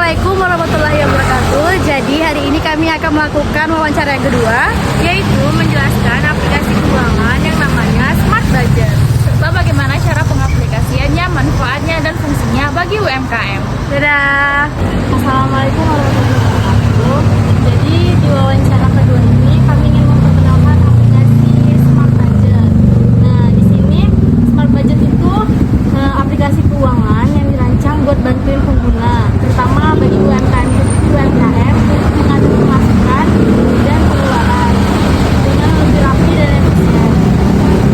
Assalamualaikum warahmatullahi wabarakatuh. Jadi hari ini kami akan melakukan wawancara yang kedua, yaitu menjelaskan aplikasi keuangan yang namanya Smart Budget serta bagaimana cara pengaplikasiannya, manfaatnya, dan fungsinya bagi UMKM. Dadah. Assalamualaikum warahmatullahi wabarakatuh. Jadi di wawancara kedua ini kami ingin memperkenalkan aplikasi Smart Budget. Nah, di sini Smart Budget itu aplikasi keuangan yang dirancang buat bantuin pengguna, terutama bagi UMKM untuk mengatur pemasukan dan pengeluaran dengan lebih rapi dan efisien.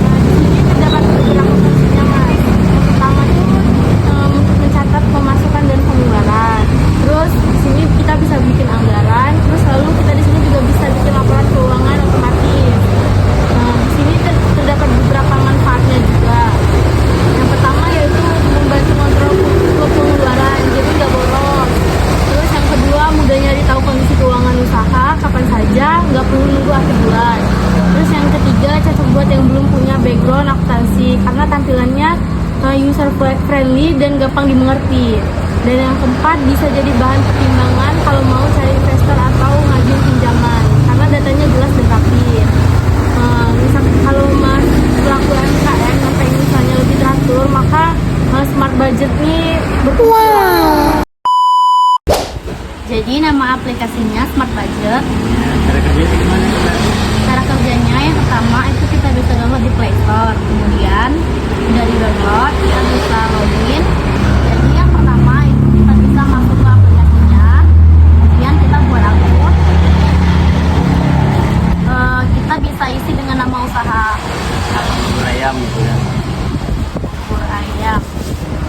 Nah, di sini terdapat beberapa fungsinya, Mas. Yang pertama itu untuk mencatat pemasukan dan pengeluaran. Terus di sini kita bisa bikin anggaran. Terus lalu kita di sini juga bisa bikin laporan keuangan otomatis. Nah, di sini terdapat beberapa manfaatnya juga. Yang pertama yaitu membantu kontrol pengeluaran, jadi nggak boros. Terus yang kedua, mudahnya tahu kondisi keuangan usaha kapan saja, nggak perlu nunggu akhir bulan. Terus yang ketiga, cocok buat yang belum punya background akuntansi karena tampilannya user friendly dan gampang dimengerti. Dan yang keempat, bisa jadi bahan pertimbangan kalau mau cari investor atau ngajuin pinjaman karena datanya jelas dan rapi. Misal kalau Mas pelaku UMKM yang pengen misalnya lebih teratur, maka Smart Budget ini berfungsi. Jadi nama aplikasinya Smart Budget. Cara kerjanya gimana? Cara kerjanya yang pertama itu kita bisa download di Play Store. Kemudian dari download kita bisa login. Jadi yang pertama itu kita bisa masuk ke aplikasinya. Kemudian kita buat akun. Kita bisa isi dengan nama usaha Bubur ayam gitu ya. bubur ayam.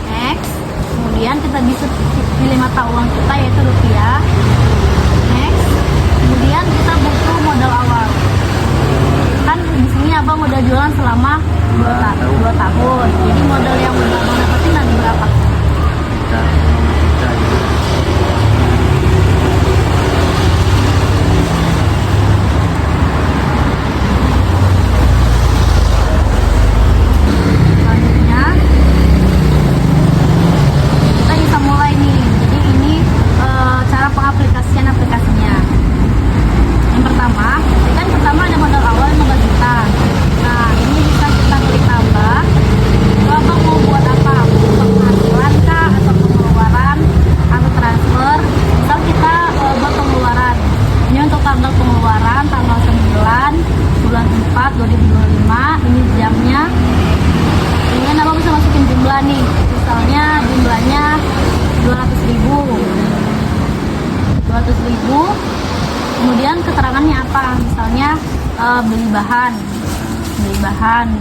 Next. Kemudian kita bisa pilih mata uang kita yaitu rupiah. Next. Kemudian kita butuh modal awal. Kan di sini abang udah jualan selama 2 tahun. Jadi modal yang udah abang dapetin nanti berapa? Kita gitu. Selanjutnya kita bisa mulai nih. Jadi ini cara pengaplikasian aplikasinya. Yang pertama, kan pertama ada modal awal 15 juta. Nah, ini bisa kita klik tambah. Kalau abang mau buat apa? Penghasilan kah? Atau pengeluaran? Atau transfer? Misal kita buat pengeluaran. Ini untuk tanggal pengeluaran tanggal 9 bulan 4 2025. Ini jamnya. Ini kan abang bisa masukin jumlah nih. Misalnya jumlahnya 200.000. 200.000. Kemudian keterangannya apa? Misalnya beli bahan.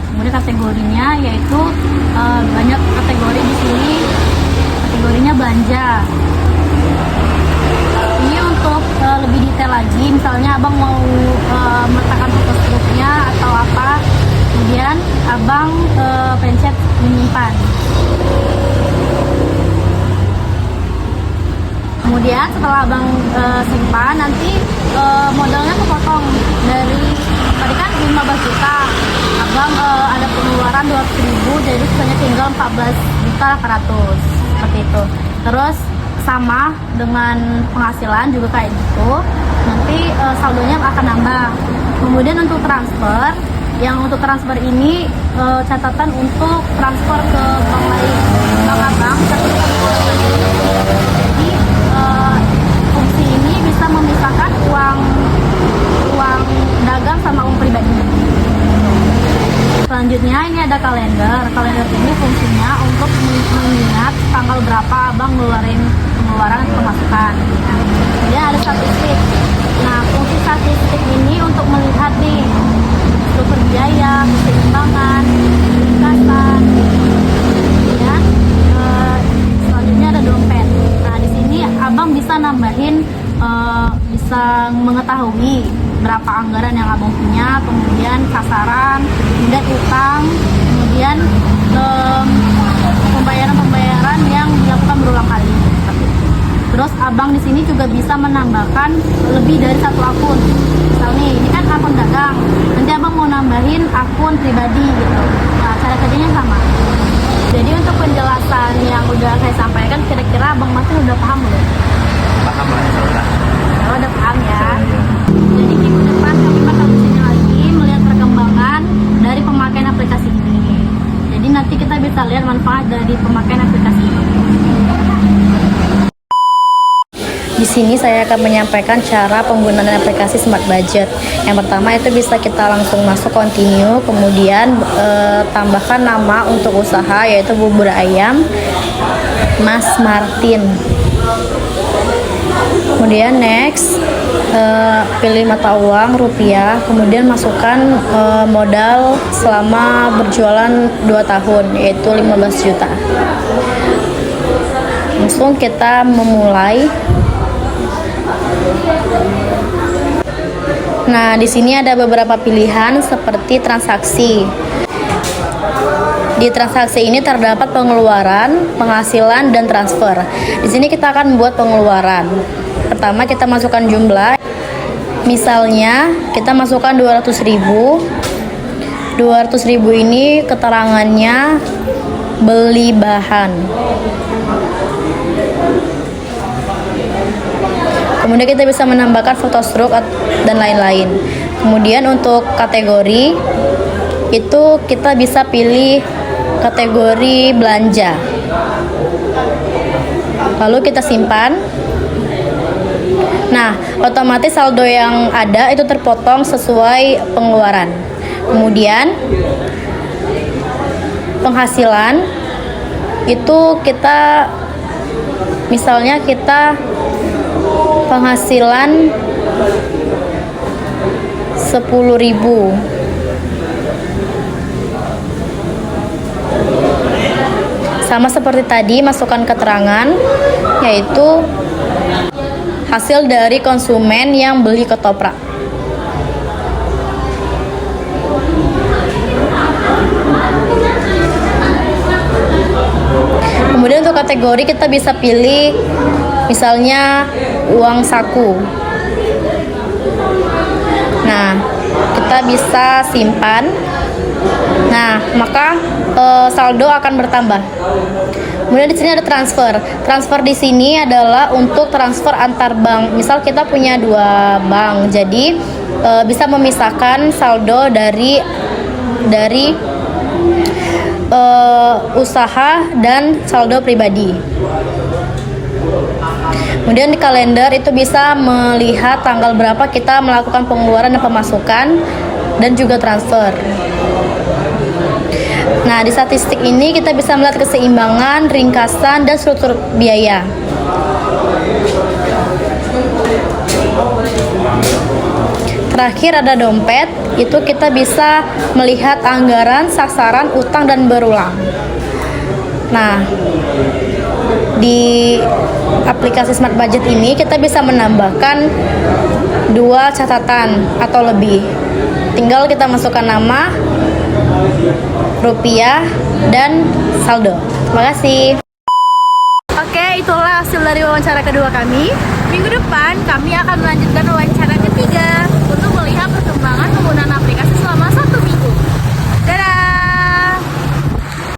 Kemudian kategorinya yaitu banyak kategori di sini. Kategorinya belanja. Ini untuk lebih detail lagi. Misalnya abang mau meletakkan foto struknya atau apa. Kemudian abang pencet menyimpan. Kemudian setelah abang simpan, nanti modalnya kepotong dari tadi kan 15 juta. Abang ada pengeluaran 200.000, jadi sisanya tinggal 14.800 seperti itu. Terus sama dengan penghasilan juga kayak gitu. Nanti saldonya akan nambah. Kemudian untuk transfer, yang untuk transfer ini catatan untuk transfer ke bank lain, bank abang. Jadi fungsi ini bisa memisahkan uang dagang sama uang pribadi. Selanjutnya ini ada kalender. Kalender ini fungsinya untuk mengingat tanggal berapa abang ngeluarin pengeluaran atau pemasukan. Kemudian ada statistik. Nah, fungsi statistik ini untuk melihat nih struktur biaya, keseimbangan, ringkasan. Kemudian selanjutnya ada dompet. Nah, di sini abang bisa nambahin, bisa mengetahui berapa anggaran yang abang punya, kemudian sasaran, kemudian utang, kemudian pembayaran yang dilakukan berulang kali. Terus abang di sini juga bisa menambahkan lebih dari satu akun. Misal nih, ini kan akun dagang. Nanti abang mau nambahin akun pribadi gitu. Nah, cara kerjanya sama. Jadi untuk penjelasan yang udah saya sampaikan, kira-kira abang masih udah paham belum? paham lah insya Allah. Oh, udah paham ya. Iya. Jadi minggu depan kami bakal kesini lagi melihat perkembangan dari pemakaian aplikasi ini. Jadi nanti kita bisa lihat manfaat dari pemakaian aplikasi ini. Di sini saya akan menyampaikan cara penggunaan aplikasi Smart Budget. Yang pertama itu bisa kita langsung masuk continue, kemudian tambahkan nama untuk usaha yaitu bubur ayam Mas Martin. Kemudian next, pilih mata uang rupiah, kemudian masukkan modal selama berjualan 2 tahun yaitu 15 juta. Langsung kita memulai. Nah, di sini ada beberapa pilihan seperti transaksi. Di transaksi ini terdapat pengeluaran, penghasilan, dan transfer. Di sini kita akan membuat pengeluaran. Pertama kita masukkan jumlah. Misalnya kita masukkan 200.000. 200.000 ini keterangannya beli bahan. Kemudian kita bisa menambahkan foto stroke dan lain-lain. Kemudian untuk kategori itu kita bisa pilih kategori belanja. Lalu kita simpan. Nah, otomatis saldo yang ada itu terpotong sesuai pengeluaran. Kemudian penghasilan itu kita misalnya kita penghasilan 10.000. Sama seperti tadi, masukkan keterangan yaitu hasil dari konsumen yang beli ketoprak. Kemudian untuk kategori kita bisa pilih misalnya uang saku. Nah, kita bisa simpan. Nah, maka saldo akan bertambah. Kemudian di sini ada transfer. Transfer di sini adalah untuk transfer antar bank. Misal kita punya 2 bank, jadi bisa memisahkan saldo dari usaha dan saldo pribadi. Kemudian di kalender itu bisa melihat tanggal berapa kita melakukan pengeluaran dan pemasukan dan juga transfer. Nah, di statistik ini kita bisa melihat keseimbangan, ringkasan, dan struktur biaya. Terakhir ada dompet, itu kita bisa melihat anggaran, sasaran, utang, dan berulang. Nah, di aplikasi Smart Budget ini kita bisa menambahkan 2 catatan atau lebih. Tinggal kita masukkan nama, rupiah, dan saldo. Terima kasih. Oke, itulah hasil dari wawancara kedua kami. Minggu depan kami akan melanjutkan wawancara ketiga untuk melihat perkembangan penggunaan aplikasi